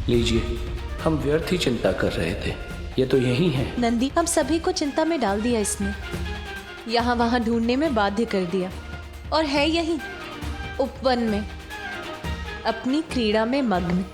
लीजिए, हम व्यर्थ ही चिंता कर रहे थे। ये तो यही है। नंदी, हम सभी को चिंता में डाल दिया इसने, यहाँ वहाँ ढूंढने में बाध्य कर दिया, और है यही उपवन में अपनी क्रीड़ा में मग्न।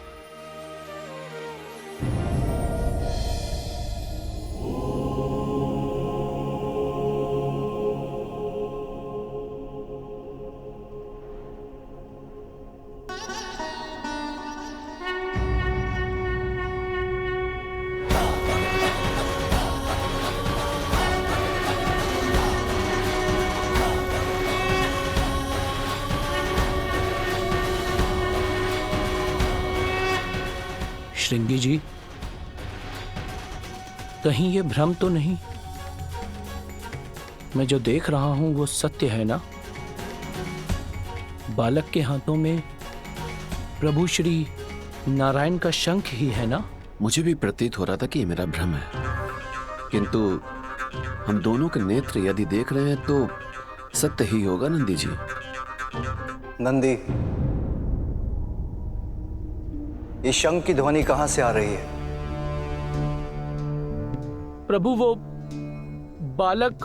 श्रृंगी जी, कहीं ये भ्रम तो नहीं? मैं जो देख रहा हूं वो सत्य है ना? बालक के हाथों में प्रभु श्री नारायण का शंख ही है ना? मुझे भी प्रतीत हो रहा था कि ये मेरा भ्रम है, किंतु हम दोनों के नेत्र यदि देख रहे हैं तो सत्य ही होगा नंदी जी। नंदी, ये शंख की ध्वनि कहां से आ रही है? प्रभु, वो बालक,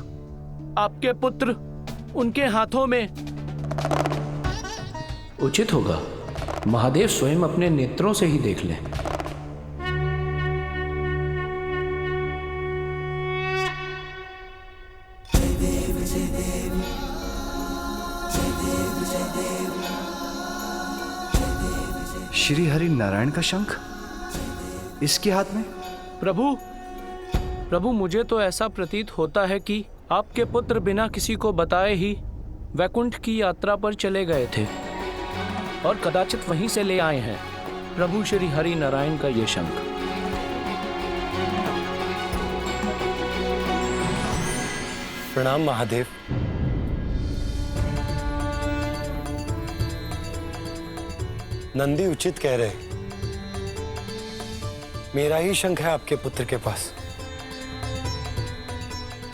आपके पुत्र, उनके हाथों में। उचित होगा महादेव स्वयं अपने नेत्रों से ही देख लें। श्री हरि नारायण का शंख इसके हाथ में? प्रभु, मुझे तो ऐसा प्रतीत होता है कि आपके पुत्र बिना किसी को बताए ही वैकुंठ की यात्रा पर चले गए थे और कदाचित वहीं से ले आए हैं प्रभु श्री हरि नारायण का ये शंख। प्रणाम महादेव। नंदी उचित कह रहे, मेरा ही शंख है आपके पुत्र के पास।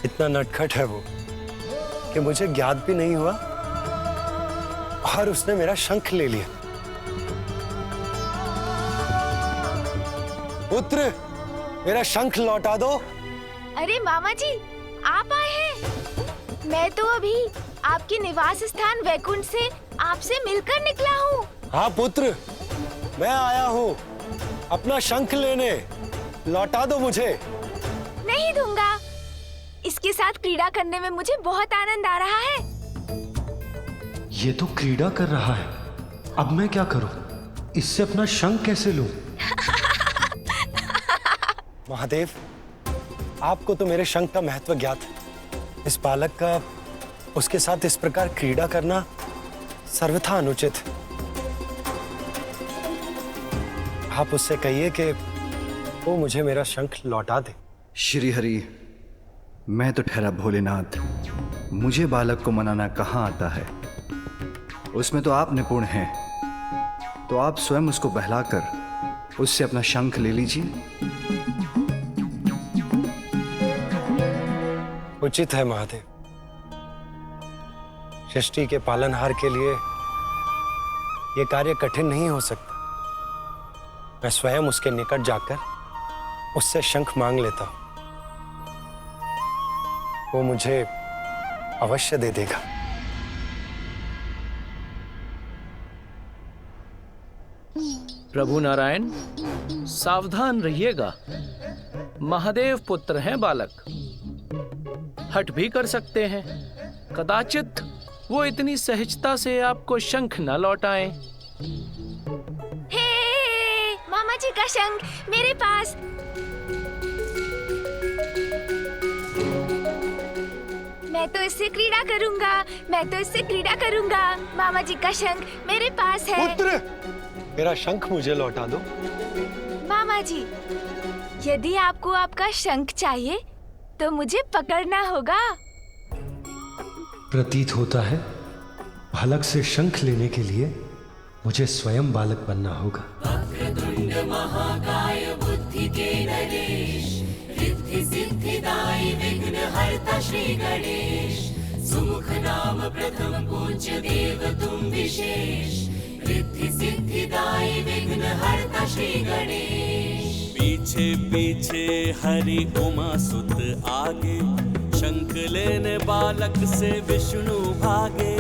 इतना नटखट है वो कि मुझे ज्ञात भी नहीं हुआ और उसने मेरा शंख ले लिया। पुत्र, मेरा शंख लौटा दो। अरे मामा जी, आप आए हैं। मैं तो अभी आपके निवास स्थान वैकुंठ से आपसे मिलकर निकला हूँ। हाँ पुत्र, मैं आया हूँ अपना शंख लेने। लौटा दो मुझे। नहीं दूंगा। इसके साथ क्रीड़ा करने में मुझे बहुत आनंद आ रहा है। ये तो क्रीड़ा कर रहा है, अब मैं क्या करूं? इससे अपना शंख कैसे लूं? महादेव, आपको तो मेरे शंख का महत्व ज्ञात है। इस बालक का उसके साथ इस प्रकार क्रीड़ा करना सर्वथा अनुचित है। आप उससे कहिए कि वो मुझे मेरा शंख लौटा दे। श्री हरि, मैं तो ठहरा भोलेनाथ, मुझे बालक को मनाना कहाँ आता है। उसमें तो आप निपुण हैं, तो आप स्वयं उसको बहलाकर उससे अपना शंख ले लीजिए। उचित है महादेव। सृष्टि के पालनहार के लिए यह कार्य कठिन नहीं हो सकता। मैं स्वयं उसके निकट जाकर उससे शंख मांग लेता हूं। वो मुझे अवश्य दे देगा। प्रभु नारायण, सावधान रहिएगा। महादेव पुत्र हैं बालक, हट भी कर सकते हैं। कदाचित वो इतनी सहजता से आपको शंख न लौटाएं। हे मामा जी का शंख मेरे पास। मैं तो इससे क्रीड़ा करूंगा, मैं तो इससे क्रीड़ा करूंगा। मामा जी का शंख मेरे पास है। पुत्र, मेरा शंख मुझे लौटा दो। मामा जी, यदि आपको आपका शंख चाहिए तो मुझे पकड़ना होगा। प्रतीत होता है बालक से शंख लेने के लिए मुझे स्वयं बालक बनना होगा। वक्रतुंड महाकाय बुद्धि के नरेश, रिद्धि सिद्धिदायी विघ्न हरता श्री गणेश। सुमुख नाम प्रथम पूज्य देव तुम विशेष, रिद्धि सिद्धिदायी विघ्न हरता श्री गणेश। पीछे पीछे हरि उमा सुत आगे, शंख लेने बालक से विष्णु भागे।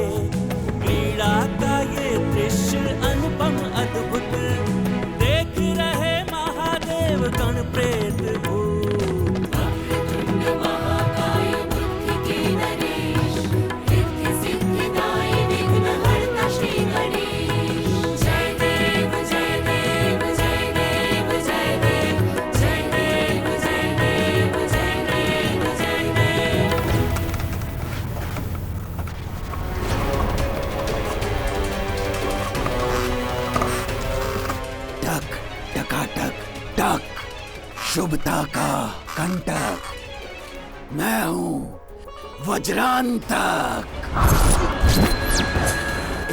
क्रीड़ा का ये दृश्य अनुपम अद्भुत, देख रहे महादेव गण प्रेत भूत। वक्रतुंड महाकाय बुद्धि के नरेश, रिद्धि सिद्धि दाई विघ्नहर्ता श्री गणेश। जय देव जय देव जय देव जय देव, जय देव जय देव जय देव जय देव। टक टकाटक टक, शुभता का कंटक, मैं हूं वज्रांतक।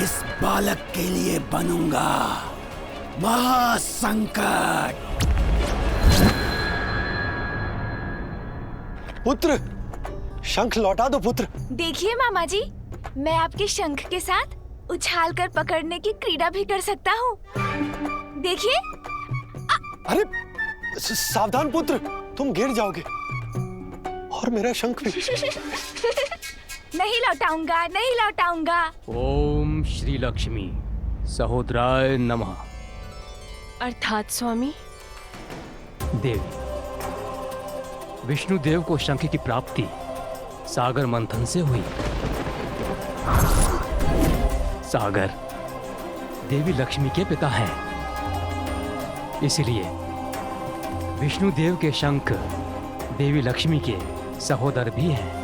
इस बालक के लिए बनूंगा महासंकट। पुत्र, शंख लौटा दो पुत्र। देखिए मामा जी, मैं आपके शंख के साथ उछाल कर पकड़ने की क्रीड़ा भी कर सकता हूँ। देखिए। अरे सावधान पुत्र, तुम गिर जाओगे और मेरा शंख भी। नहीं लौटाऊंगा, नहीं लौटाऊंगा। ओम श्री लक्ष्मी सहोदराय नमः। अर्थात स्वामी? देवी, विष्णु देव को शंख की प्राप्ति सागर मंथन से हुई। सागर देवी लक्ष्मी के पिता हैं, इसलिए विष्णु देव के शंख देवी लक्ष्मी के सहोदर भी हैं।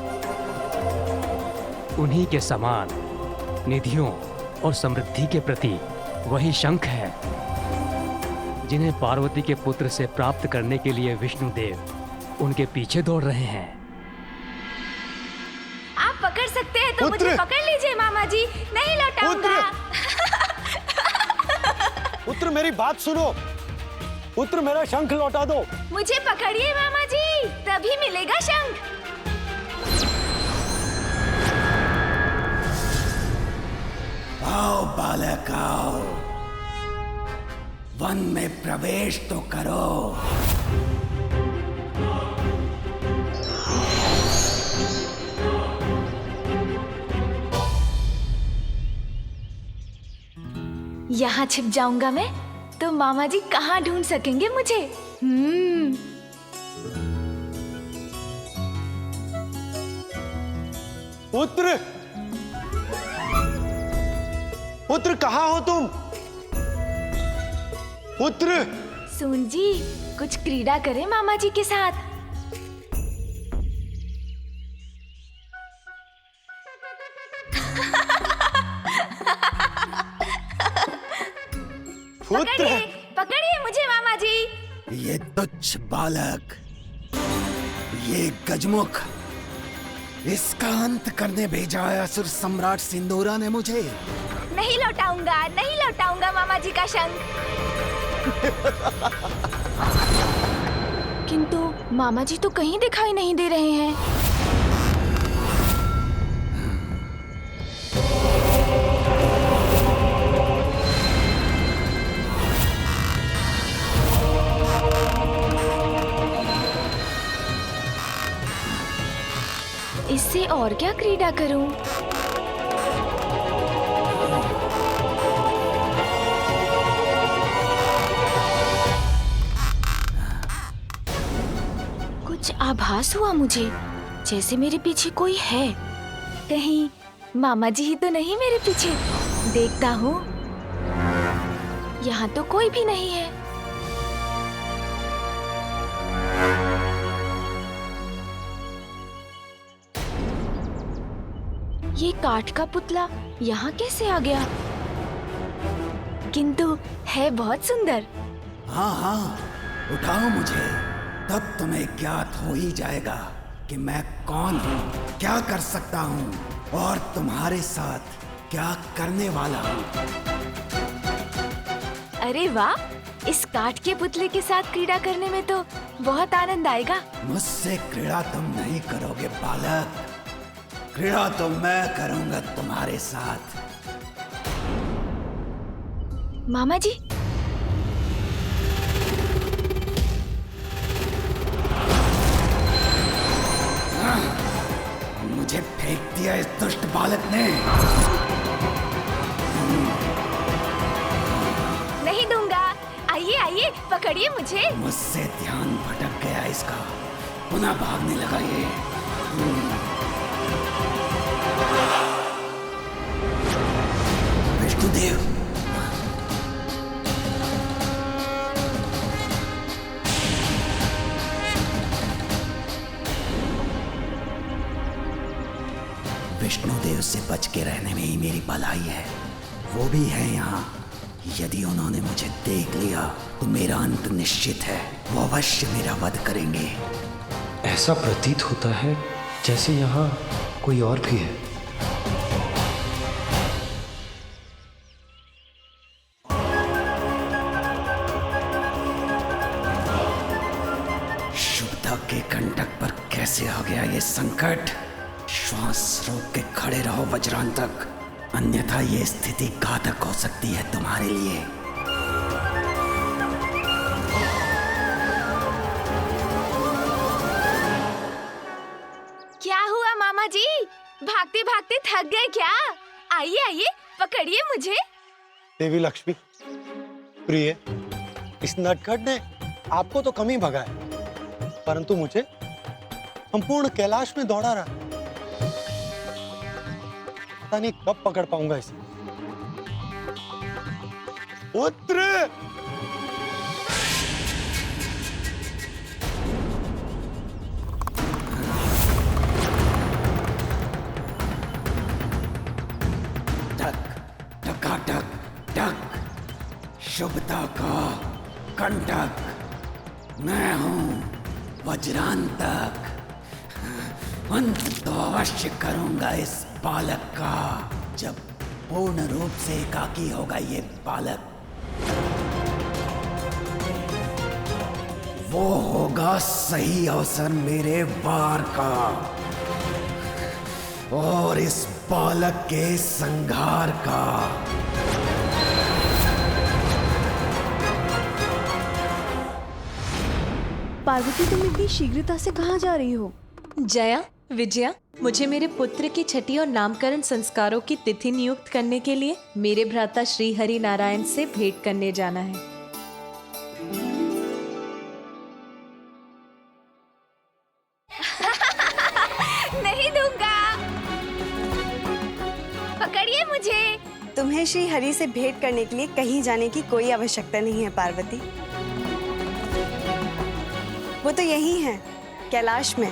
उन्हीं के समान निधियों और समृद्धि के प्रति वही शंख है जिन्हें पार्वती के पुत्र से प्राप्त करने के लिए विष्णु देव उनके पीछे दौड़ रहे हैं। आप पकड़ सकते हैं तो मुझे पकड़ लीजिए मामा जी, नहीं लौटाऊंगा। पुत्र मेरी बात सुनो, पुत्र मेरा शंख लौटा दो। मुझे पकड़िए मामा जी, तभी मिलेगा शंख। आओ बालक आओ, वन में प्रवेश तो करो। यहाँ छिप जाऊंगा मैं तो मामा जी कहाँ ढूंढ सकेंगे मुझे। पुत्र, पुत्र कहाँ हो तुम? पुत्र। सुन जी, कुछ क्रीड़ा करें मामा जी के साथ। पकड़िए, पकड़िए मुझे मामा जी। ये तुच्छ बालक, ये गजमुख, इसका अंत करने भेजा है असुर सम्राट सिंदूरा ने मुझे। नहीं लौटाऊंगा, नहीं लौटाऊंगा मामा जी का शंख। किंतु मामा जी तो कहीं दिखाई नहीं दे रहे हैं। इससे और क्या क्रीड़ा करूं? कुछ आभास हुआ मुझे, जैसे मेरे पीछे कोई है। कहीं मामा जी ही तो नहीं मेरे पीछे? देखता हूँ, यहाँ तो कोई भी नहीं है। ये काठ का पुतला यहाँ कैसे आ गया? किंतु है बहुत सुंदर। हाँ हाँ, उठाओ मुझे, तब तुम्हें ज्ञात हो ही जाएगा कि मैं कौन हूँ, क्या कर सकता हूँ और तुम्हारे साथ क्या करने वाला हूँ। अरे वाह, इस काठ के पुतले के साथ क्रीड़ा करने में तो बहुत आनंद आएगा। मुझसे क्रीड़ा तुम नहीं करोगे बालक, क्रीड़ा तो मैं करूंगा तुम्हारे साथ। मामा जी, मुझे। मुझसे ध्यान भटक गया इसका, पुनः भागने लगा ये। विष्णुदेव, विष्णुदेव से बच के रहने में ही मेरी भलाई है। वो भी है यहाँ। यदि उन्होंने मुझे देख लिया तो मेरा अंत निश्चित है। वो अवश्य मेरा वध करेंगे। ऐसा प्रतीत होता है जैसे यहाँ कोई और भी है। शुभदा के कंटक पर कैसे आ गया ये संकट? श्वास रोक के खड़े रहो वज्रांतक, अन्यथा ये स्थिति घातक हो सकती है तुम्हारे लिए। क्या हुआ मामा जी? भागते भागते थक गए क्या? आइए आइए, पकड़िए मुझे। देवी लक्ष्मी, प्रिय, इस नटखट ने आपको तो कम ही भगाया, परंतु मुझे संपूर्ण कैलाश में दौड़ा रहा। पता नहीं कब पकड़ पाऊंगा इसे। पुत्र! शुभदा का कंटक मैं हूं, वज्रांतक। अंत तो अवश्य करूंगा इस बालक का, जब पूर्ण रूप से एकाकी होगा ये बालक। वो होगा सही अवसर मेरे वार का और इस बालक के संहार का। पार्वती, तुम इतनी शीघ्रता से कहाँ जा रही हो? जया, विजया, मुझे मेरे पुत्र की छठी और नामकरण संस्कारों की तिथि नियुक्त करने के लिए मेरे भ्राता श्री हरि नारायण से भेंट करने जाना है। नहीं दूंगा। पकड़िए मुझे। तुम्हें श्री हरि से भेंट करने के लिए कहीं जाने की कोई आवश्यकता नहीं है पार्वती। वो तो यही है, कैलाश में।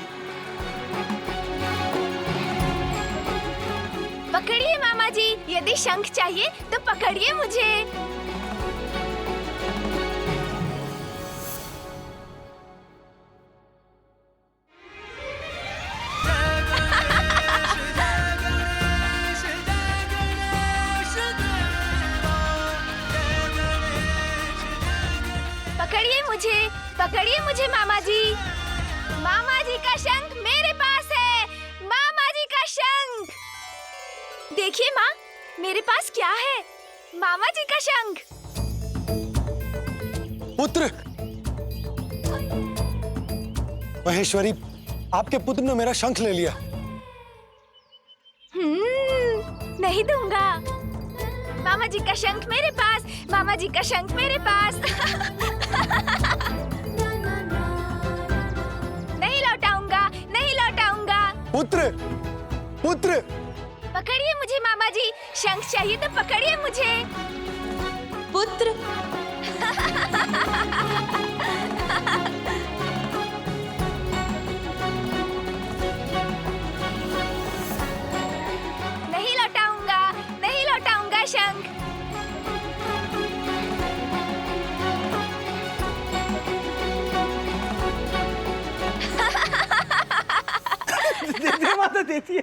पकड़िए मामा जी, यदि शंख चाहिए तो पकड़िए मुझे। पकड़िए मुझे मामा जी। मामा जी का शंख मेरे पास है। मामा जी का शंख देखिए माँ, मेरे पास क्या है? मामा जी का शंख। पुत्र! महेश्वरी, आपके पुत्र ने मेरा शंख ले लिया। नहीं दूंगा। मामा जी का शंख मेरे पास। मामा जी का शंख मेरे पास। नहीं लौटाऊंगा, नहीं लौटाऊंगा। पुत्र! पुत्र! पकड़िए मुझे मामा जी, शंख चाहिए तो पकड़िए मुझे। पुत्र! नहीं लौटाऊंगा, नहीं लौटाऊंगा शंख। देते माता देती है।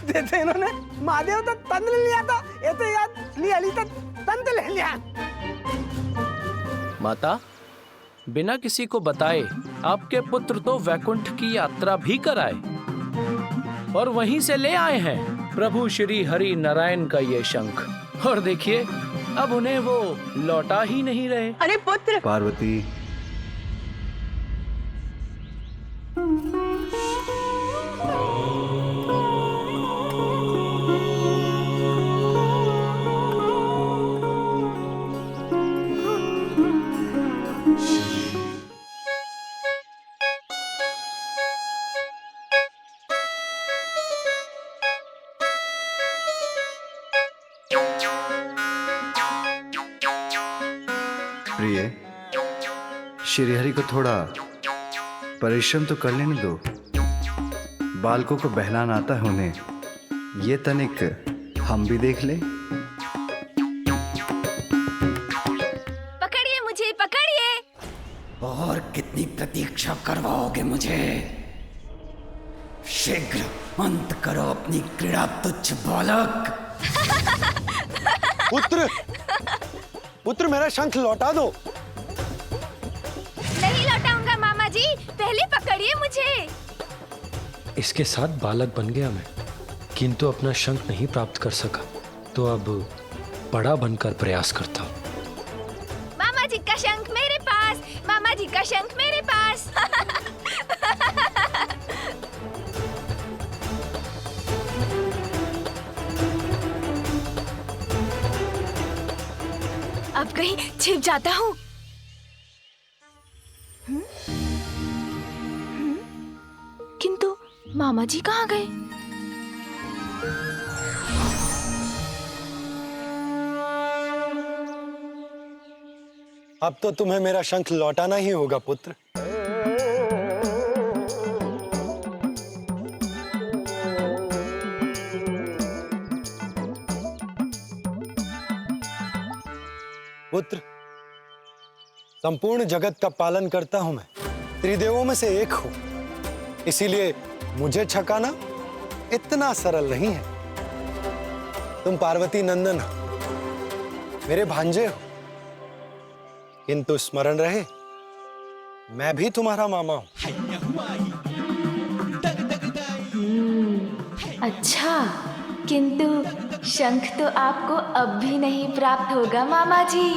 देते इन्होंने महादेव तो तंत्र लिया था, ये तो याद ली अली तो तंत्र ले लिया। माता, बिना किसी को बताए आपके पुत्र तो वैकुंठ की यात्रा भी कराए और वहीं से ले आए हैं प्रभु श्री हरि नारायण का ये शंख। और देखिए, अब उन्हें वो लौटा ही नहीं रहे। अरे पुत्र! पार्वती, प्रिय, श्रीहरि को थोड़ा परिश्रम तो कर लेने दो। बालकों को बहलाना आता है उन्हें, ये तनिक हम भी देख लें। पकड़िए मुझे, पकड़िए। और कितनी प्रतीक्षा करवाओगे मुझे? शीघ्र अंत करो अपनी क्रीड़ा, तुच्छ बालक। पुत्र, पुत्र मेरा शंख लौटा दो। नहीं लौटाऊंगा मामा जी, पहले पकड़िए मुझे। इसके साथ बालक बन गया मैं, किंतु अपना शंख नहीं प्राप्त कर सका, तो अब बड़ा बनकर प्रयास करता हूँ। मामा जी का शंख मेरे पास, मामा जी का शंख मेरे पास। अब कहीं छिप जाता हूँ। किंतु मामा जी कहाँ गए? अब तो तुम्हें मेरा शंख लौटाना ही होगा पुत्र। पुत्र, संपूर्ण जगत का पालन करता हूं मैं, त्रिदेवों में से एक हूं, इसीलिए मुझे छकाना इतना सरल नहीं है। तुम पार्वती नंदन हो, मेरे भांजे हो, किंतु स्मरण रहे मैं भी तुम्हारा मामा हूं। अच्छा, किंतु शंख तो आपको अब भी नहीं प्राप्त होगा मामा जी।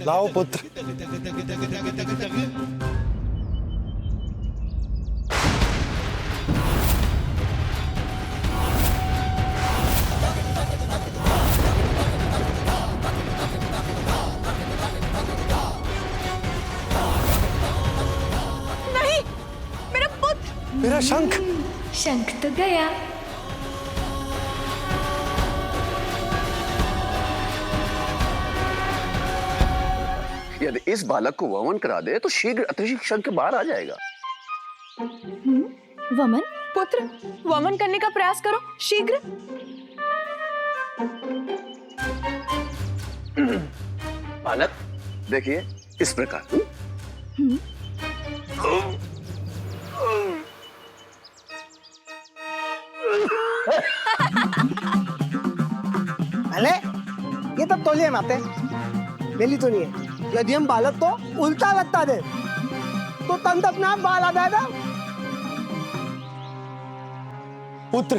लाओ पुत्र। नहीं, मेरा पुत्र। मेरा शंख। शंख तो गया। यदि इस बालक को वमन करा दे तो शीघ्र अतिशीघ्र शंख बाहर आ जाएगा। वमन? पुत्र, वमन करने का प्रयास करो शीघ्र। बालक देखिए इस प्रकार। अले, ये तो तोलिए माते, बेली तोलिए। यदि हम बालक को उल्टा लगता दे तो तंत अपने आप बाल आ जाएगा। पुत्र,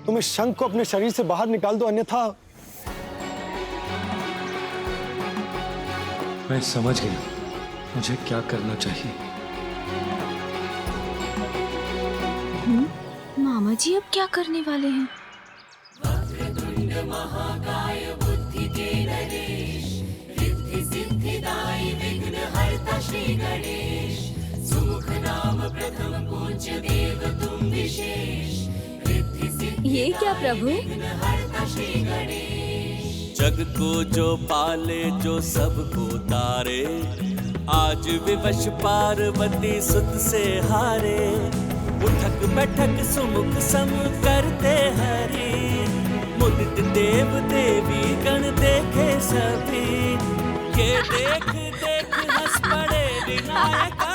तुम इस शंख को अपने शरीर से बाहर निकाल दो, अन्यथा। मैं समझ गया मुझे क्या करना चाहिए। मामा जी अब क्या करने वाले हैं? महाकाय बुद्धि के नरेश, रिद्धि सिद्धिदायी विघ्नहर्ता श्री गणेश, सुमुख नाम प्रथम पूज्य देव तुम विशेष, रिद्धि सिद्धि ये क्या प्रभु? विघ्नहर्ता श्री गणेश। जग को जो पाले जो सबको तारे, आज विवश पार्वती सुत से हारे, उठक बैठक सुमुख सम करते हरि, मुदित देव देवी गण देखे सभी, ये देख देख हंस पड़े विनायका,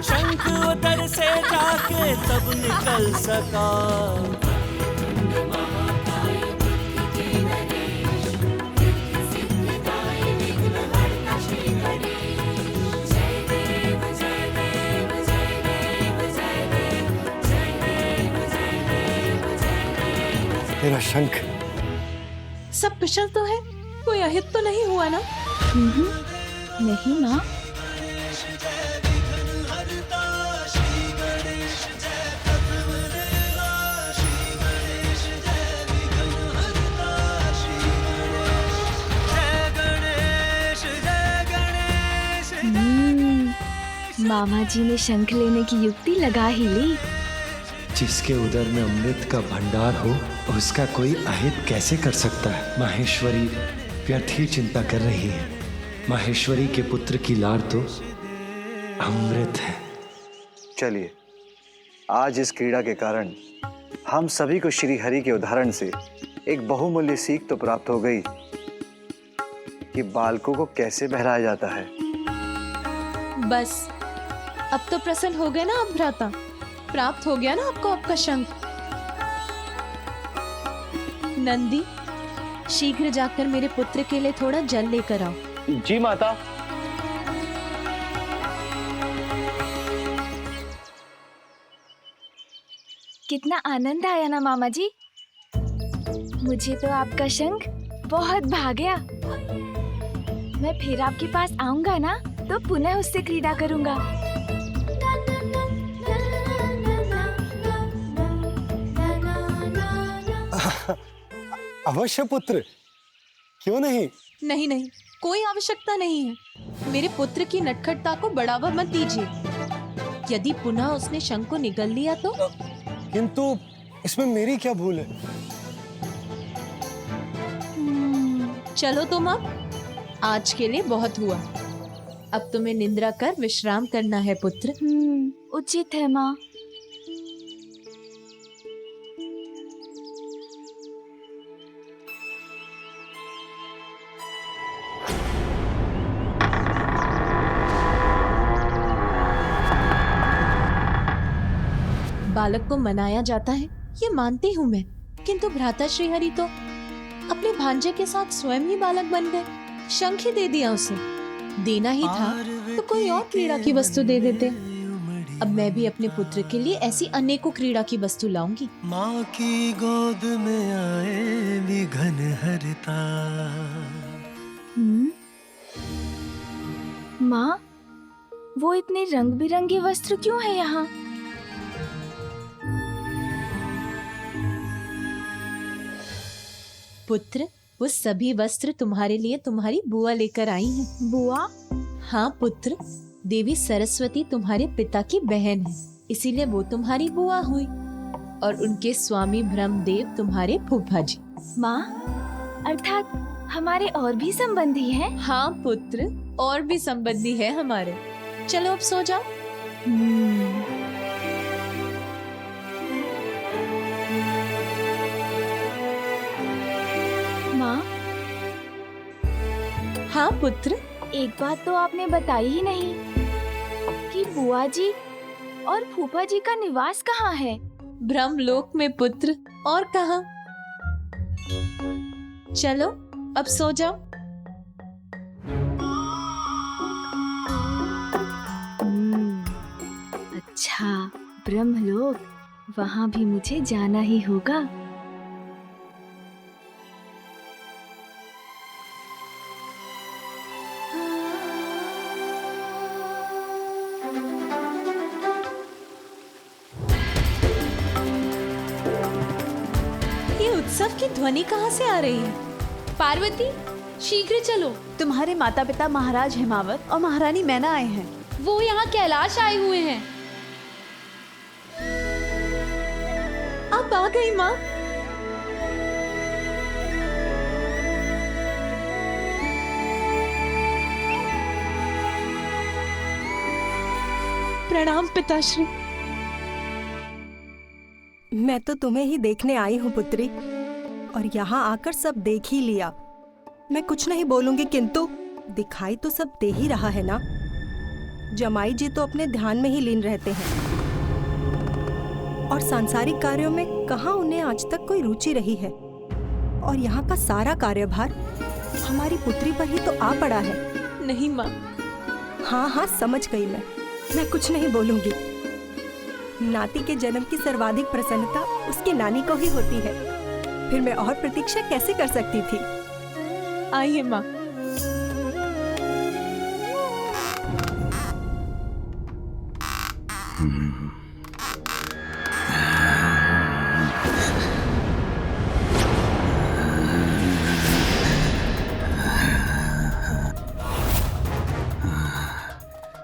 शंख उधर से जाके तब निकल सका। मेरा शंख। सब कुशल तो है, कोई अहित तो नहीं हुआ ना? नहीं माँ। जय गणेश मामा जी ने शंख लेने की युक्ति लगा ही ली। जिसके उदर में अमृत का भंडार हो उसका कोई अहित कैसे कर सकता है? माहेश्वरी व्यर्थ ही चिंता कर रही है। माहेश्वरी के पुत्र की लार तो अमृत है। चलिए, आज इस क्रीड़ा के कारण हम सभी को श्री हरि के उदाहरण से एक बहुमूल्य सीख तो प्राप्त हो गई कि बालकों को कैसे बहलाया जाता है। बस अब तो प्रसन्न हो गए ना आप भ्राता? प्राप्त हो गया ना आपको आपका शंख? नंदी, शीघ्र जाकर मेरे पुत्र के लिए थोड़ा जल लेकर आओ। जी माता। कितना आनंद आया ना मामा जी। मुझे तो आपका शंख बहुत भा गया। मैं फिर आपके पास आऊंगा ना तो पुनः उससे क्रीड़ा करूंगा। अवश्य पुत्र, क्यों नहीं? नहीं नहीं, कोई आवश्यकता नहीं है। मेरे पुत्र की नटखटता को बढ़ावा मत दीजिए। यदि पुनः उसने शंख को निगल लिया तो? किंतु इसमें मेरी क्या भूल है? चलो तुम अब, आज के लिए बहुत हुआ। अब तुम्हें निद्रा कर विश्राम करना है पुत्र। उचित है माँ। बालक को मनाया जाता है ये मानती हूँ मैं, किंतु भ्राता श्रीहरि तो अपने भांजे के साथ स्वयं ही बालक बन गए। शंख ही दे दिया उसे। देना ही था तो कोई और क्रीड़ा की वस्तु दे देते। अब मैं भी अपने पुत्र के लिए ऐसी अनेकों क्रीड़ा की वस्तु लाऊंगी। माँ की गोद में आए विघन हरता। माँ, वो इतने रंग बिरंगे वस्त्र क्यों है यहाँ? पुत्र, वो सभी वस्त्र तुम्हारे लिए तुम्हारी बुआ लेकर आई हैं। बुआ? हाँ पुत्र, देवी सरस्वती तुम्हारे पिता की बहन है, इसीलिए वो तुम्हारी बुआ हुई। और उनके स्वामी ब्रह्मदेव तुम्हारे फूफा जी। माँ, अर्थात हमारे और भी संबंधी हैं? हाँ पुत्र, और भी संबंधी है हमारे। चलो अब सो जाओ। माँ। हाँ पुत्र। एक बात तो आपने बताई ही नहीं कि बुआ जी और फूफा जी का निवास कहाँ है? ब्रह्मलोक में पुत्र, और कहाँ। चलो अब सो जाओ। अच्छा, ब्रह्मलोक, वहाँ भी मुझे जाना ही होगा। उत्सव की ध्वनि कहाँ से आ रही है? पार्वती, शीघ्र चलो। तुम्हारे माता पिता महाराज हिमावत और महारानी मैना आए हैं। वो यहाँ कैलाश आए हुए हैं। अब आ गई माँ। प्रणाम पिताश्री। मैं तो तुम्हें ही देखने आई हूँ पुत्री, और यहाँ आकर सब देख ही लिया। मैं कुछ नहीं बोलूंगी, किंतु दिखाई तो सब दे ही रहा है ना। जमाई जी तो अपने ध्यान में ही लीन रहते हैं, और सांसारिक कार्यों में कहाँ उन्हें आज तक कोई रुचि रही है। और यहाँ का सारा कार्यभार हमारी पुत्री पर ही तो आ पड़ा है। नहीं माँ। हाँ हाँ, समझ गई मैं कुछ नहीं बोलूंगी। नाती के जन्म की सर्वाधिक प्रसन्नता उसकी नानी को ही होती है, फिर मैं और प्रतीक्षा कैसे कर सकती थी। आइए माँ।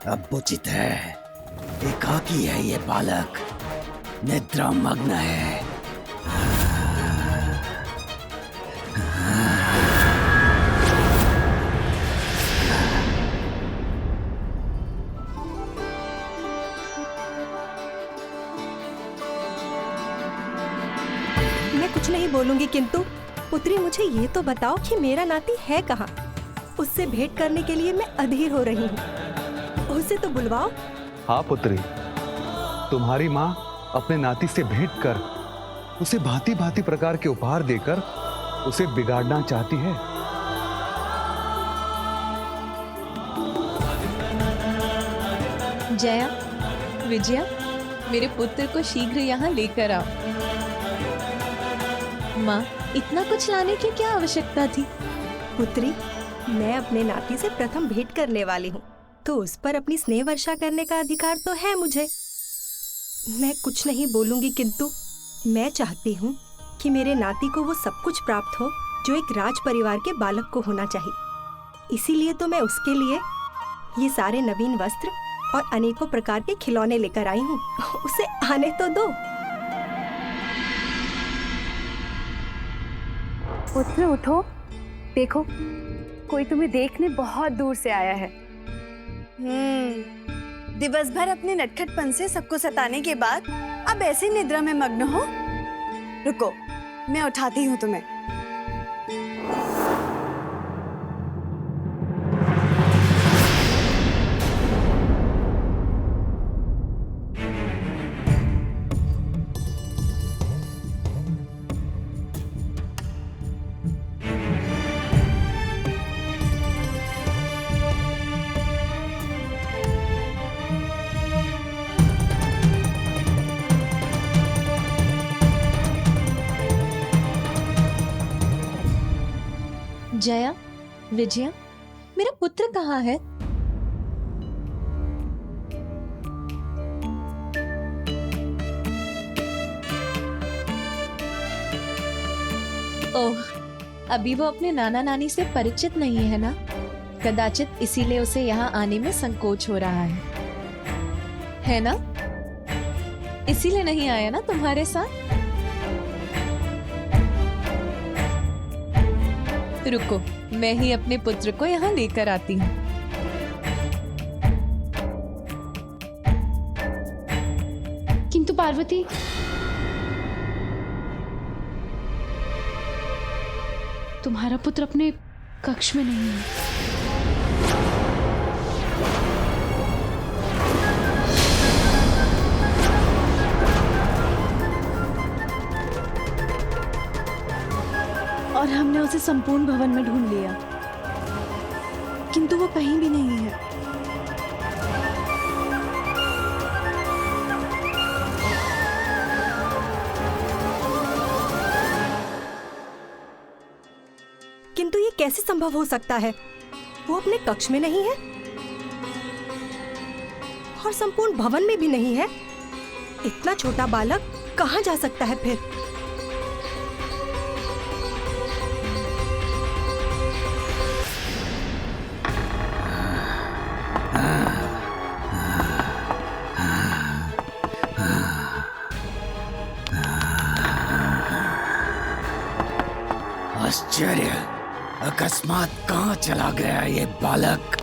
अब उचित है। एकाकी है ये बालक, निद्रा मग्न है। मैं कुछ नहीं बोलूंगी, किंतु पुत्री मुझे ये तो बताओ कि मेरा नाती है कहाँ? उससे भेंट करने के लिए मैं अधीर हो रही हूँ। उसे तो बुलवाओ। हाँ पुत्री, तुम्हारी माँ अपने नाती से भेंट कर उसे भांति भांति प्रकार के उपहार देकर उसे बिगाड़ना चाहती है। जया, विजया, मेरे पुत्र को शीघ्र यहाँ लेकर आओ। माँ, इतना कुछ लाने की क्या आवश्यकता थी? पुत्री, मैं अपने नाती से प्रथम भेंट करने वाली हूँ, तो उस पर अपनी स्नेह वर्षा करने का अधिकार तो है मुझे। मैं कुछ नहीं बोलूंगी, किंतु मैं चाहती हूँ कि मेरे नाती को वो सब कुछ प्राप्त हो जो एक राज परिवार के बालक को होना चाहिए। इसीलिए तो मैं उसके लिए ये सारे नवीन वस्त्र और अनेकों प्रकार के खिलौने लेकर आई हूँ। उसे आने तो दो। पुत्र उठो, देखो कोई तुम्हें देखने बहुत दूर से आया है। दिवस भर अपने नटखटपन से सबको सताने के बाद अब ऐसे निद्रा में मग्न हो। रुको, मैं उठाती हूँ तुम्हें। जया, विजया, मेरा पुत्र कहाँ है? ओह, अभी वो अपने नाना नानी से परिचित नहीं है ना? कदाचित इसीलिए उसे यहाँ आने में संकोच हो रहा है ना? इसीलिए नहीं आया ना तुम्हारे साथ? रुको, मैं ही अपने पुत्र को यहाँ लेकर आती हूँ। किंतु पार्वती, तुम्हारा पुत्र अपने कक्ष में नहीं है। और हमने उसे संपूर्ण भवन में ढूंढ लिया, किंतु वो कहीं भी नहीं है। किंतु ये कैसे संभव हो सकता है? वो अपने कक्ष में नहीं है और संपूर्ण भवन में भी नहीं है। इतना छोटा बालक कहाँ जा सकता है फिर? आश्चर्य, अकस्मात कहाँ चला गया ये बालक?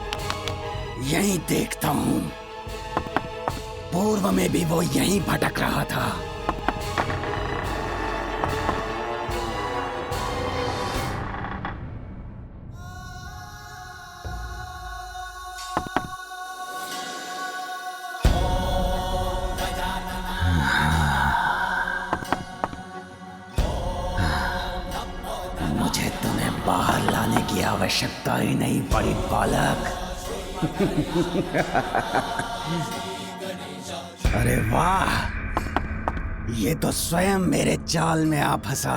यहीं देखता हूँ। पूर्व में भी वो यहीं भटक रहा था। मुझे तुम्हें बाहर लाने की आवश्यकता ही नहीं पड़ी बालक। अरे वाह, ये तो स्वयं मेरे जाल में आ फंसा।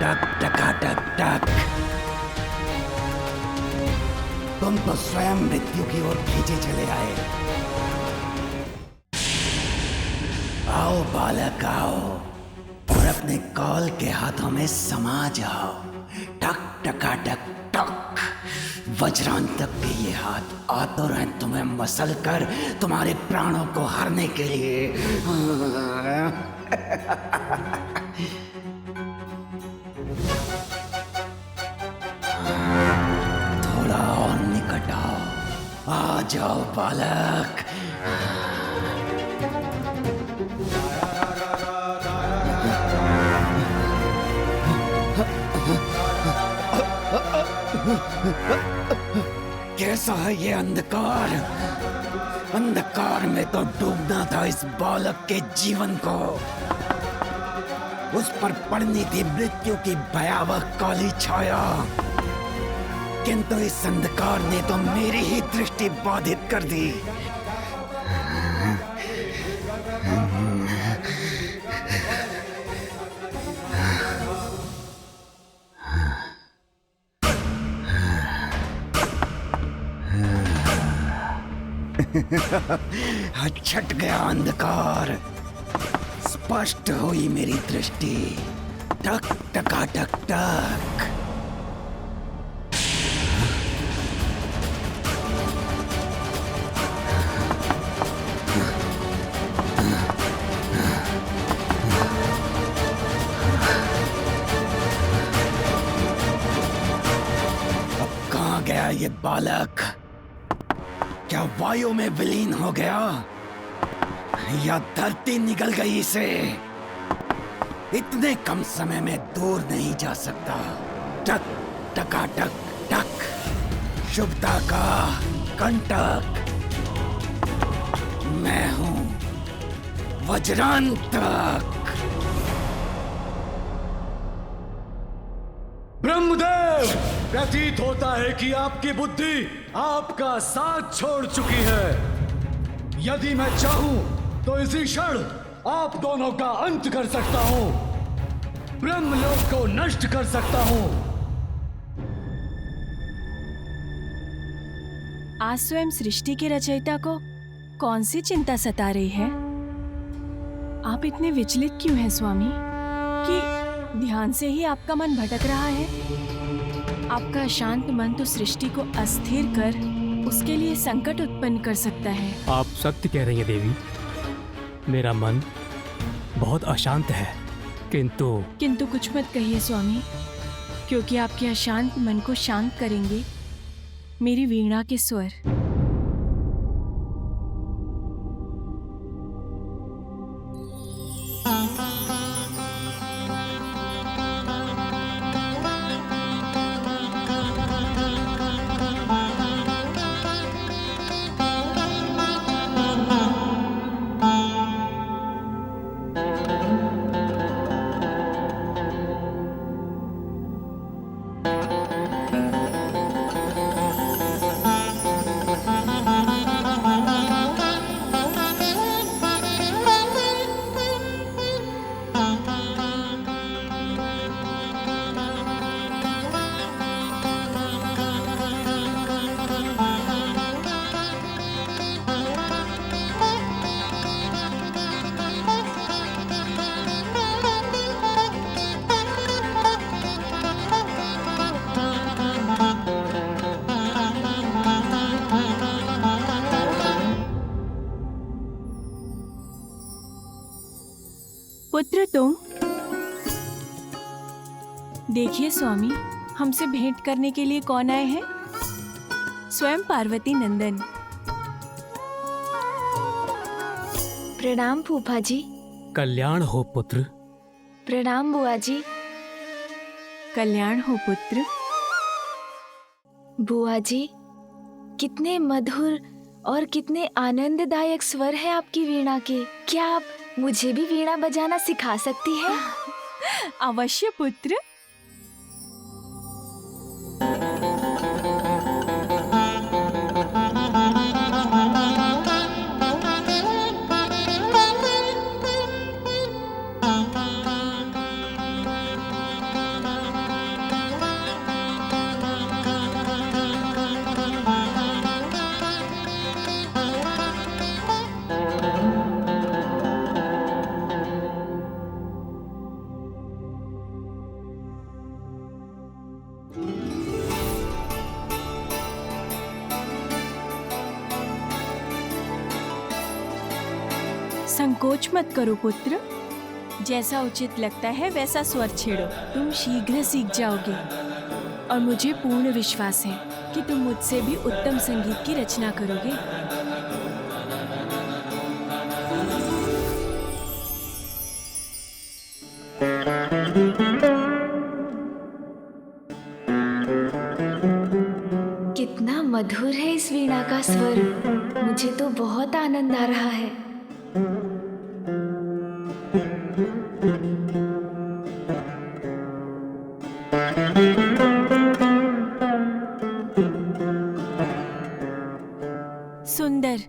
टक टका टक टक। तुम तो स्वयं मृत्यु की ओर खींचे चले आए। आओ बालक आओ, और अपने कॉल के हाथों में समा जाओ। टक टका टक टक। वज्रांतक के ये हाथ आतुर हैं तुम्हें मसल कर तुम्हारे प्राणों को हरने के लिए। थोड़ा और निकट आओ। आ जाओ बालक। कैसा है ये अंधकार? अंधकार में तो डूबना था इस बालक के जीवन को। उस पर पड़नी थी मृत्यु की भयावह काली छाया, किंतु इस अंधकार ने तो मेरी ही दृष्टि बाधित कर दी। छट गया अंधकार, स्पष्ट हुई मेरी दृष्टि। टक टका टक टक। अब कहाँ गया ये बालक? क्या वायु में विलीन हो गया या धरती निगल गई इसे? इतने कम समय में दूर नहीं जा सकता। टक टका टक टक। शुभता का कंटक। मैं हूं वज्रांतक। ब्रह्मदेव, प्रतीत होता है कि आपकी बुद्धि आपका साथ छोड़ चुकी है। यदि मैं चाहूं तो इसी क्षण आप दोनों का अंत कर सकता हूं, ब्रह्मलोक को नष्ट कर सकता हूं। आज स्वयं सृष्टि के रचयिता को कौन सी चिंता सता रही है? आप इतने विचलित क्यों हैं स्वामी? कि ध्यान से ही आपका मन भटक रहा है? आपका शांत मन तो सृष्टि को अस्थिर कर उसके लिए संकट उत्पन्न कर सकता है। आप सत्य कह रही हैं देवी। मेरा मन बहुत अशांत है, किंतु कुछ मत कहिए स्वामी, क्योंकि आपके अशांत मन को शांत करेंगे मेरी वीणा के स्वर। पुत्र तुम? देखिए स्वामी, हमसे भेंट करने के लिए कौन आए हैं? स्वयं पार्वती नंदन। प्रणाम फूफा जी। कल्याण हो पुत्र। प्रणाम बुआ जी। कल्याण हो पुत्र। बुआ जी, कितने मधुर और कितने आनंददायक स्वर है आपकी वीणा के। क्या आप मुझे भी वीणा बजाना सिखा सकती है? अवश्य पुत्र। संकोच मत करो पुत्र। जैसा उचित लगता है वैसा स्वर छेड़ो, तुम शीघ्र सीख जाओगे। और मुझे पूर्ण विश्वास है कि तुम मुझसे भी उत्तम संगीत की रचना करोगे। कितना मधुर है इस वीणा का स्वर, मुझे तो बहुत आनंद आ रहा है। सुंदर,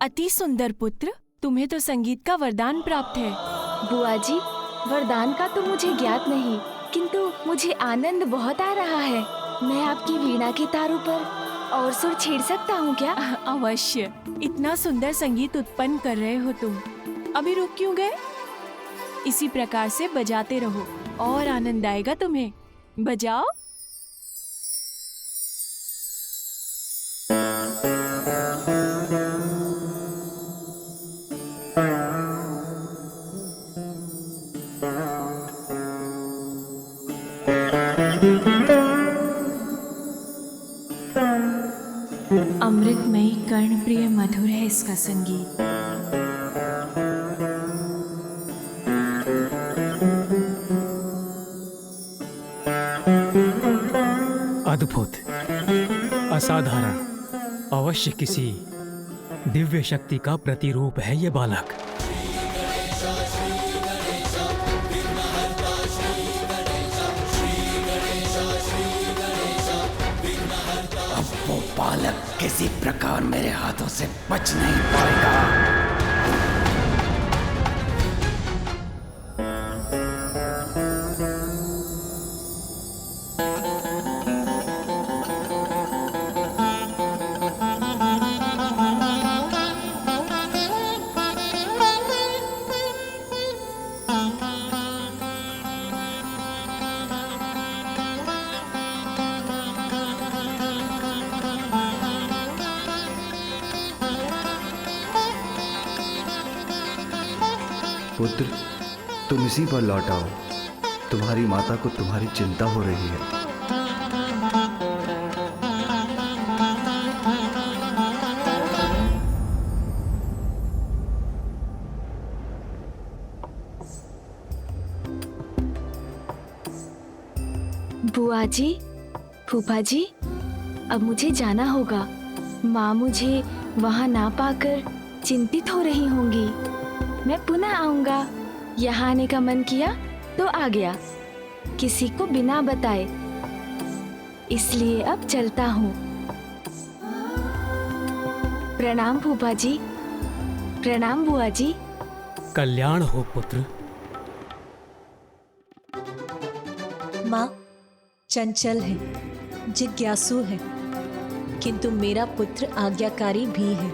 अति सुंदर पुत्र, तुम्हें तो संगीत का वरदान प्राप्त है। बुआ जी, वरदान का तो मुझे ज्ञात नहीं, किंतु मुझे आनंद बहुत आ रहा है। मैं आपकी वीणा के तारों पर और सुर छेड़ सकता हूँ क्या? अवश्य। इतना सुंदर संगीत उत्पन्न कर रहे हो तुम, अभी रुक क्यों गए? इसी प्रकार से बजाते रहो और आनंद आएगा तुम्हें। बजाओ। अमृतमयी कर्णप्रिय मधुर है इसका संगीत। अद्भुत, असाधारण, अवश्य किसी दिव्य शक्ति का प्रतिरूप है ये बालक। अब वो बालक किसी प्रकार मेरे हाथों से बच नहीं पाएगा। पुत्र, तुम इसी पर लौट आओ। तुम्हारी माता को तुम्हारी चिंता हो रही है। बुआ जी, फूफा जी, अब मुझे जाना होगा। माँ मुझे वहाँ ना पाकर चिंतित हो रही होंगी। मैं पुनः आऊंगा। यहाँ आने का मन किया तो आ गया, किसी को बिना बताए। इसलिए अब चलता हूँ। प्रणाम फूफा जी, प्रणाम बुआ जी। कल्याण हो पुत्र। माँ चंचल है, जिज्ञासु है, किंतु मेरा पुत्र आज्ञाकारी भी है।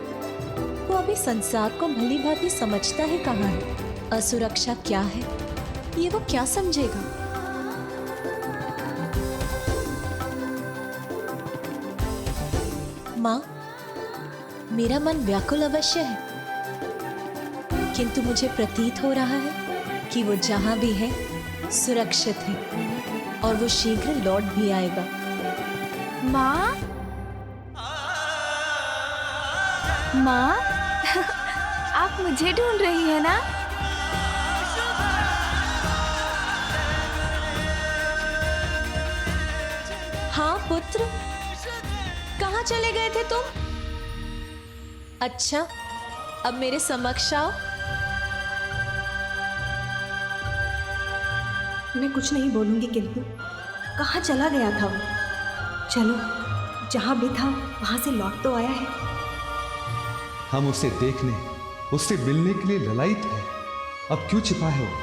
वो अभी संसार को भली भांति समझता है कहाँ है, असुरक्षा क्या है, ये वो क्या समझेगा। माँ, मेरा मन व्याकुल अवश्य है, किंतु मुझे प्रतीत हो रहा है कि वो जहां भी है सुरक्षित है और वो शीघ्र लौट भी आएगा। माँ, माँ, आप मुझे ढूंढ रही है ना? हाँ पुत्र, कहाँ चले गए थे तुम? अच्छा, अब मेरे समक्ष आओ। मैं कुछ नहीं बोलूंगी, किंतु कहाँ चला गया था वो? चलो, जहाँ भी था वहां से लौट तो आया है। हम उसे देखने, उससे मिलने के लिए ललायित हैं। अब क्यों छिपा है वो?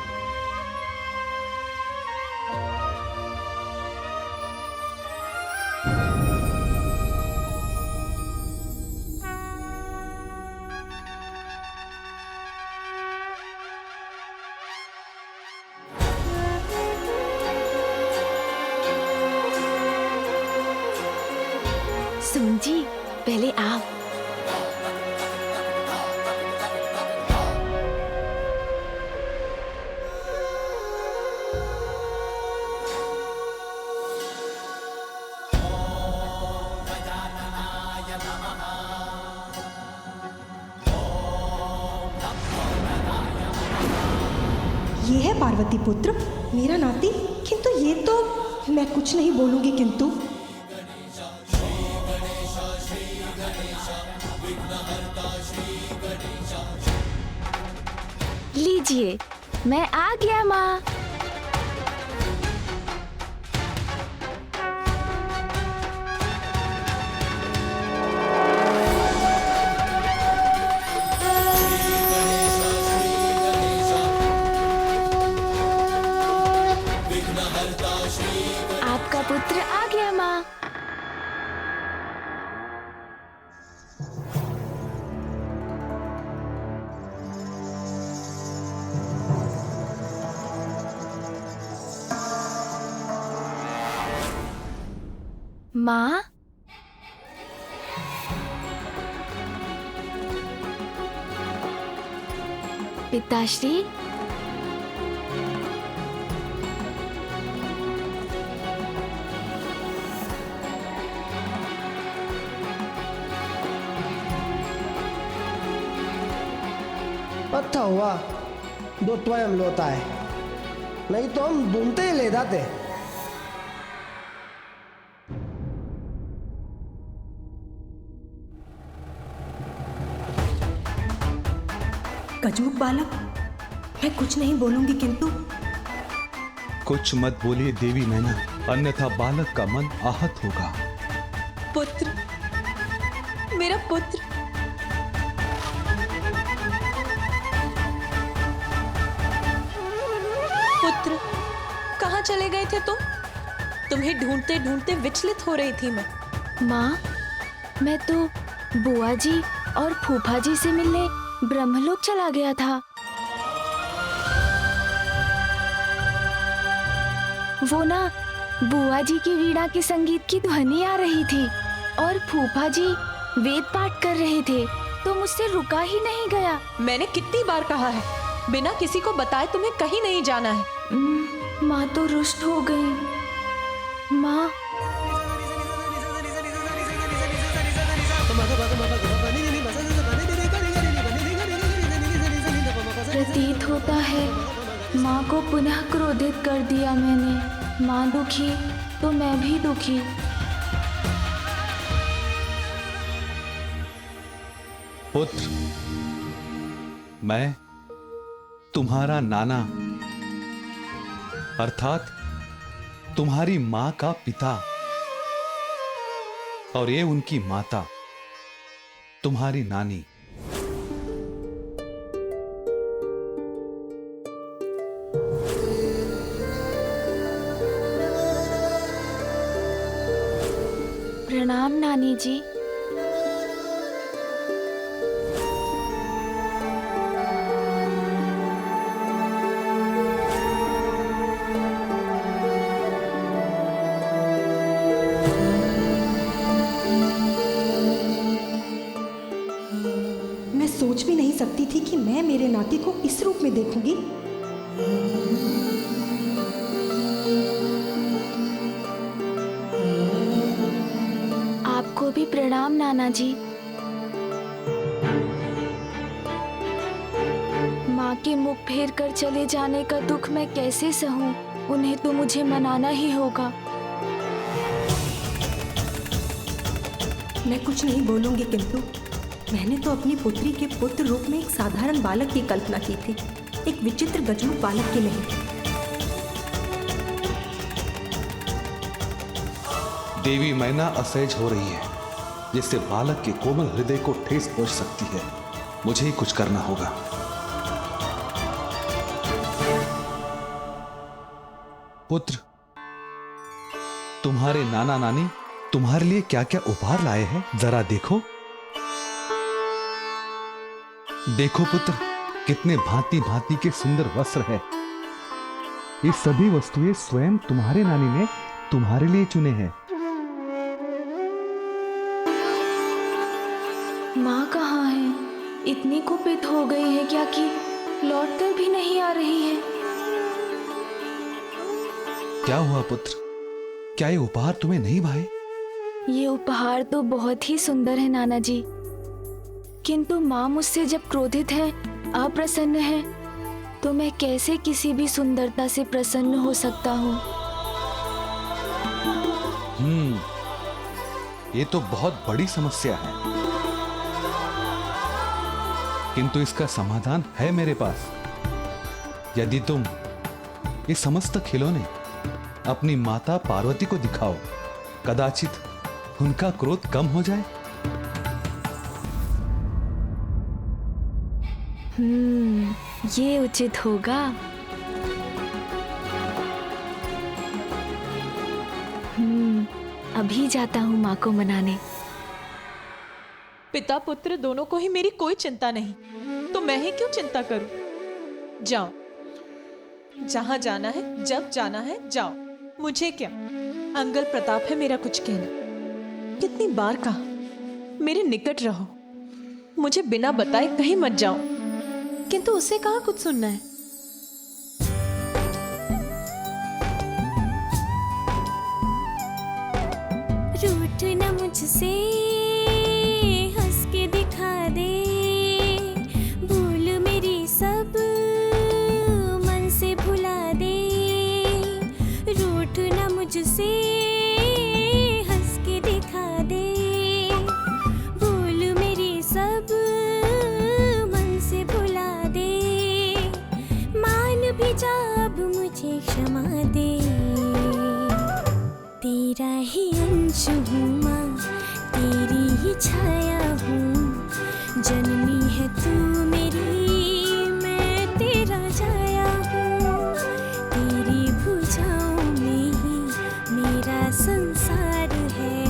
सुन जी, पहले आप। ये है पार्वती पुत्र, मेरा नाती। किंतु ये तो मैं कुछ नहीं बोलूंगी। किंतु लीजिए, मैं आ गया माँ। आपका पुत्र आ गया माँ। माँ, पिताश्री, अच्छा हुआ दो स्वयं लोता है, नहीं तो हम ढूंढते ही ले जाते। गजमुख बालक, मैं कुछ नहीं बोलूंगी। किंतु कुछ मत बोलिए देवी मैना, अन्यथा बालक का मन आहत होगा। पुत्र, मेरा पुत्र। पुत्र, कहाँ चले गए थे तुम? तुम्हें ढूंढते ढूंढते विचलित हो रही थी मैं। माँ, मैं तो बुआ जी और फूफा जी से मिलने ब्रह्मलोक चला गया था। वो ना बुआ जी की वीणा के संगीत की ध्वनि आ रही थी और फूफा जी वेद पाठ कर रहे थे, तो मुझसे रुका ही नहीं गया। मैंने कितनी बार कहा है, बिना किसी को बताए तुम्हें कहीं नहीं जाना है। माँ तो रुष्ट हो गई। माँ, प्रतीत होता है माँ को पुनः क्रोधित कर दिया मैंने। माँ दुखी तो मैं भी दुखी। पुत्र, मैं तुम्हारा नाना अर्थात तुम्हारी मां का पिता और ये उनकी माता तुम्हारी नानी। प्रणाम नानी जी। मैं सोच भी नहीं सकती थी कि मैं मेरे नाती को इस रूप में देखूंगी। आपको भी प्रणाम नाना जी। माँ के मुख फेर कर चले जाने का दुख मैं कैसे सहूं? उन्हें तो मुझे मनाना ही होगा। मैं कुछ नहीं बोलूंगी, किंतु मैंने तो अपनी पुत्री के पुत्र रूप में एक साधारण बालक की कल्पना की थी, एक विचित्र गजमुख बालक की नहीं। देवी मैना असहज हो रही है, जिससे बालक के कोमल हृदय को ठेस पहुंच सकती है। मुझे ही कुछ करना होगा। पुत्र, तुम्हारे नाना नानी तुम्हारे लिए क्या क्या उपहार लाए हैं, जरा देखो। देखो पुत्र, कितने भांति भांति के सुंदर वस्त्र है। ये सभी वस्तुएं स्वयं तुम्हारे नानी ने तुम्हारे लिए चुने हैं। माँ कहाँ है? इतनी कुपित हो गई है क्या कि लौट कर भी नहीं आ रही है। क्या हुआ पुत्र? क्या ये उपहार तुम्हें नहीं भाए? ये उपहार तो बहुत ही सुंदर है नाना जी, किंतु माँ मुझसे जब क्रोधित है, अप्रसन्न है, तो मैं कैसे किसी भी सुंदरता से प्रसन्न हो सकता हूँ? ये तो बहुत बड़ी समस्या है, किंतु इसका समाधान है मेरे पास। यदि तुम ये समस्त खिलौने अपनी माता पार्वती को दिखाओ, कदाचित उनका क्रोध कम हो जाए। ये उचित होगा। अभी जाता हूँ माँ को मनाने। पिता पुत्र दोनों को ही मेरी कोई चिंता नहीं, तो मैं ही क्यों चिंता करूं? जाओ, जहां जाना है, जब जाना है जाओ, मुझे क्या। अंगल प्रताप है मेरा कुछ कहना। कितनी बार कहा मेरे निकट रहो, मुझे बिना बताए कहीं मत जाओ, किंतु उसे कहाँ कुछ सुनना है। रूठ न मुझसे, हंस के दिखा दे, भूल मेरी सब मन से भुला दे। रूठ न मुझसे, हंस के दिखा दे, भूल मेरी सब मन से भुला दे। मान भी जा अब मुझे क्षमा दे, तेरा ही अंश हूँ माँ, तेरी ही छाया हूँ। जननी है तू मेरी, मैं तेरा जाया हूँ। तेरी भुजाओं में ही मेरा संसार है।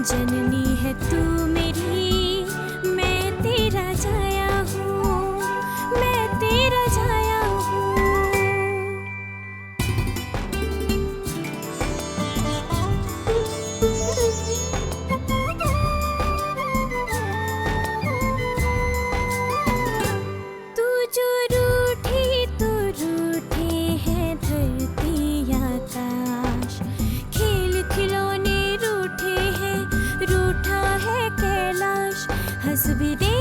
जननी है तू मेरी, मैं तेरा जाया हूँ, मैं तेरा जाया हूँ। तू जो रूठी तो रूठे हैं धरती आकाश। खेल खिलौने रूठे हैं, रूठा है कैलाश। हंस भी दे,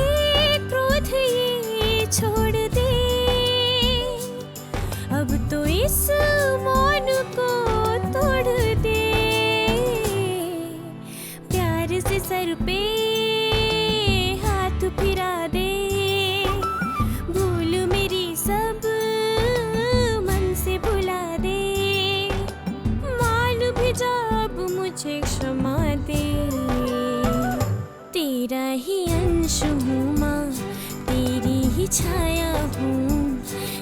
क्रोध ये छोड़ दे, अब तो इस मौन को तोड़ दे। प्यार से सर पे हाथ फिरा दे, भूल मेरी सब मन से भुला दे। मान भी जा अब मुझे क्षमा दे, तेरा ही अंश हूँ माँ, तेरी ही छाया हूँ।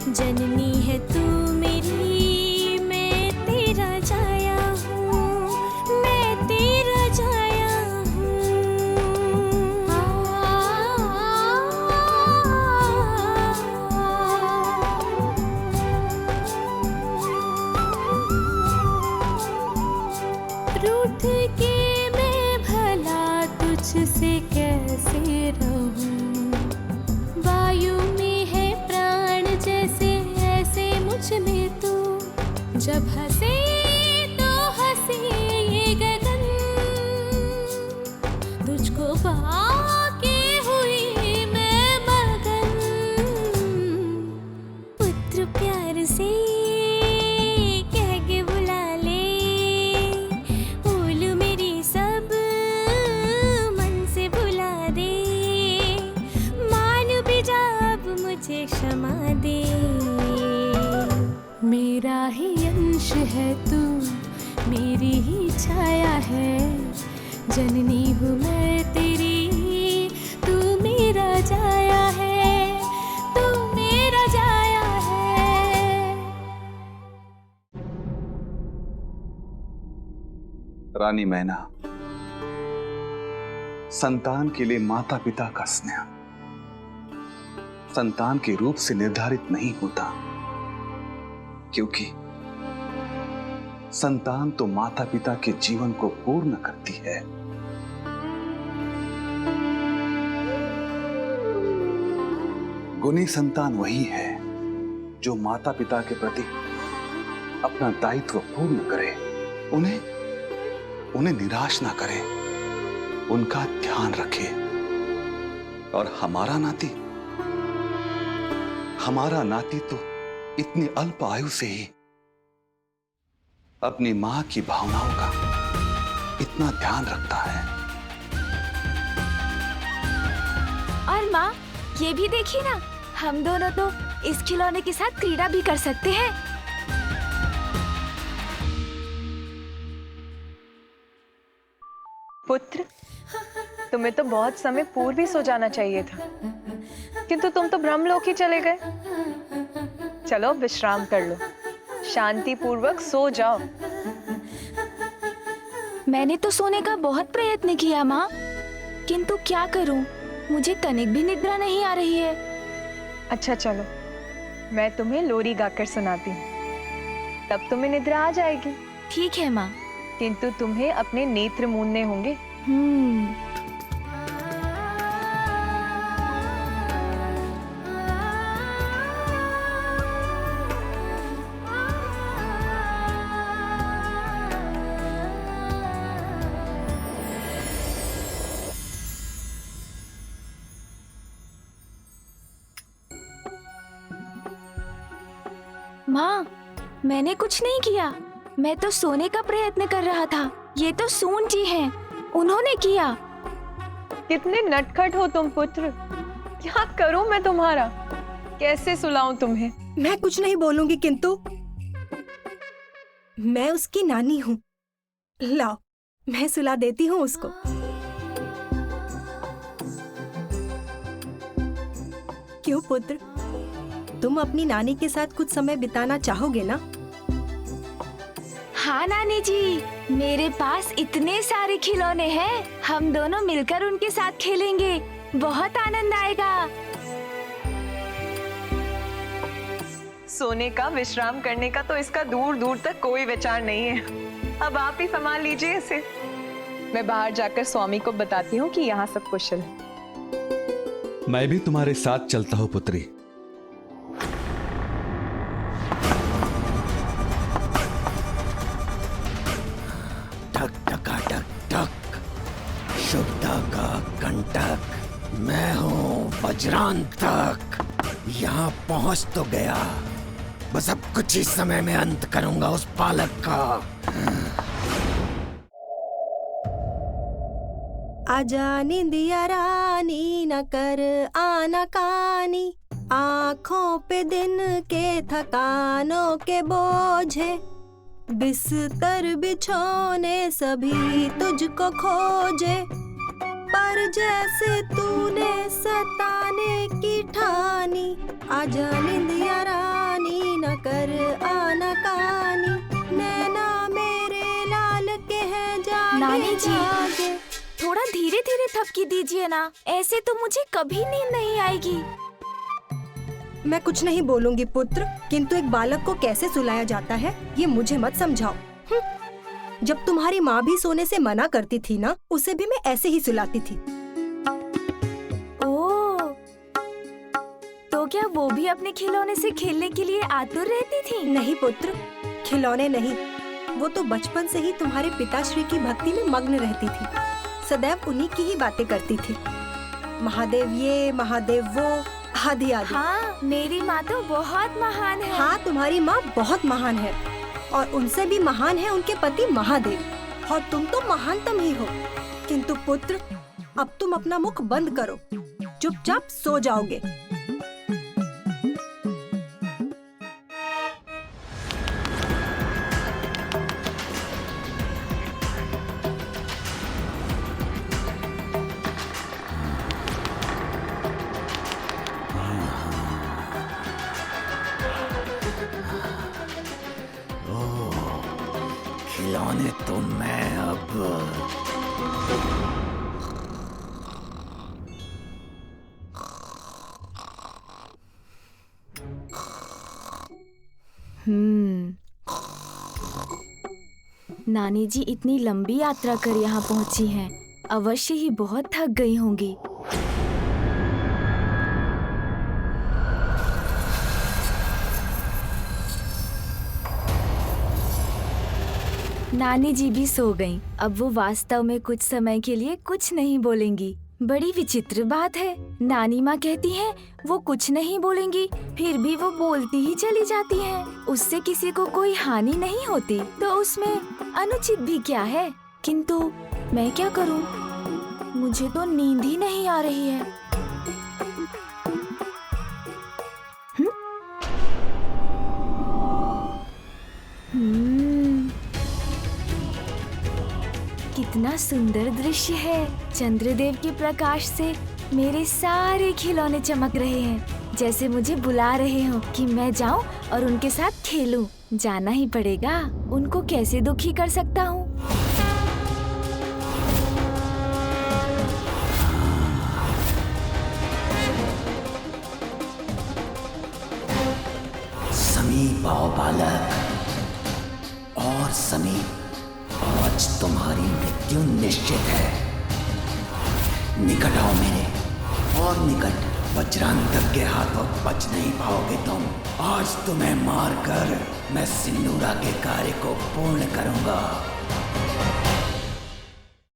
जननी है तू मेरी, मैं तेरा जाया हूँ, मैं तेरा जाया रूठ के मैं भला तुझसे कैसे रहूं। वायु में है प्राण जैसे, ऐसे मुझ में तू। जब हंसे तो हंसे ये गगन, तुझको पाके हुई मैं मगन। पुत्र प्यार से कह के बुला ले, भूल मेरी सब मन से भुला दे। मान भी जा अब मुझे क्षमा दे, मेरा ही अंश है तू, मेरी ही छाया है। जननी हूँ मैं तेरी, तू मेरा जाया है, तू मेरा जाया है। रानी मैना, संतान के लिए माता पिता का स्नेह संतान के रूप से निर्धारित नहीं होता, क्योंकि संतान तो माता पिता के जीवन को पूर्ण करती है। गुणी संतान वही है जो माता पिता के प्रति अपना दायित्व पूर्ण करे, उन्हें निराश ना करे, उनका ध्यान रखे। और हमारा नाती हमारा नाती तो इतनी अल्प आयु से ही अपनी मां की भावनाओं का इतना ध्यान रखता है। और माँ, ये भी देखिए ना, हम दोनों तो इस खिलौने के साथ क्रीड़ा भी कर सकते हैं। पुत्र, तुम्हें तो बहुत समय पूर्व ही सो जाना चाहिए था, किंतु तुम तो ब्रह्मलोक ही चले गए। चलो विश्राम कर लो, शांति पूर्वक सो जाओ। मैंने तो सोने का बहुत प्रयत्न किया माँ, किंतु क्या करूं, मुझे तनिक भी निद्रा नहीं आ रही है। अच्छा चलो, मैं तुम्हें लोरी गाकर सुनाती हूँ, तब तुम्हें निद्रा आ जाएगी। ठीक है माँ, किंतु तुम्हें अपने नेत्र मूंदने होंगे। माँ, मैंने कुछ नहीं किया, मैं तो सोने का प्रयत्न कर रहा था। ये तो सून जी हैं, उन्होंने किया। कितने नटखट हो तुम पुत्र, क्या करूं मैं तुम्हारा, कैसे सुलाऊं तुम्हें? मैं कुछ नहीं बोलूंगी, किंतु मैं उसकी नानी हूँ। लाओ, मैं सुला देती हूँ उसको। क्यों पुत्र, तुम अपनी नानी के साथ कुछ समय बिताना चाहोगे ना? हाँ नानी जी, मेरे पास इतने सारे खिलौने हैं, हम दोनों मिलकर उनके साथ खेलेंगे, बहुत आनंद आएगा। सोने का, विश्राम करने का तो इसका दूर दूर तक कोई विचार नहीं है। अब आप ही संभाल लीजिए इसे। मैं बाहर जाकर स्वामी को बताती हूँ कि यहाँ सब कुशल है। मैं भी तुम्हारे साथ चलता हूँ पुत्री। शुभदा का कंटक, मैं हूँ वज्रांतक। यहाँ पहुँच तो गया, बस अब कुछ ही समय में अंत करूंगा उस बालक का। आजा निंदिया रानी, न कर आनाकानी, आँखों पे दिन के थकानों के बोझे, बिस्तर बिछोने सभी तुझको खोजे, पर जैसे तूने सताने की ठानी, आजा निंदिया रानी, न कर आनाकानी, नैना मेरे लाल के हैं जागे नानी जी, जागे। थोड़ा धीरे धीरे थपकी दीजिए ना, ऐसे तो मुझे कभी नींद नहीं आएगी। मैं कुछ नहीं बोलूंगी पुत्र, किंतु एक बालक को कैसे सुलाया जाता है ये मुझे मत समझाओ। जब तुम्हारी माँ भी सोने से मना करती थी ना, उसे भी मैं ऐसे ही सुलाती थी। ओह, तो क्या वो भी अपने खिलौने से खेलने के लिए आतुर रहती थी? नहीं पुत्र, खिलौने नहीं, वो तो बचपन से ही तुम्हारे पिताश्री की भक्ति में मग्न रहती थी, सदैव उन्हीं की ही बातें करती थी। महादेव ये, महादेव वो, आदि आदि। हाँ, मेरी माँ तो बहुत महान है। हाँ, तुम्हारी माँ बहुत महान है, और उनसे भी महान है उनके पति महादेव, और तुम तो महानतम ही हो। किंतु पुत्र, अब तुम अपना मुख बंद करो, चुपचाप सो जाओगे। खिलौने तो मैं अब नानी जी इतनी लंबी यात्रा कर यहाँ पहुँची हैं, अवश्य ही बहुत थक गई होंगी। नानी जी भी सो गईं। अब वो वास्तव में कुछ समय के लिए कुछ नहीं बोलेंगी। बड़ी विचित्र बात है। नानी माँ कहती हैं वो कुछ नहीं बोलेंगी, फिर भी वो बोलती ही चली जाती हैं। उससे किसी को कोई हानि नहीं होती, तो उसमें अनुचित भी क्या है। किंतु मैं क्या करूँ, मुझे तो नींद ही नहीं आ रही है। कितना सुंदर दृश्य है। चंद्रदेव के प्रकाश से मेरे सारे खिलौने चमक रहे हैं, जैसे मुझे बुला रहे हो कि मैं जाऊं और उनके साथ खेलूं। जाना ही पड़ेगा, उनको कैसे दुखी कर सकता हूँ। समीप आओ बालक, और समीप, आज तुम्हारी मृत्यु निश्चित है। निकट आओ मेरे, और निकट। वज्रांतक के हाथों बच नहीं पाओगे तुम। आज तुम्हें मारकर मैं सिंदूरा के कार्य को पूर्ण करूंगा।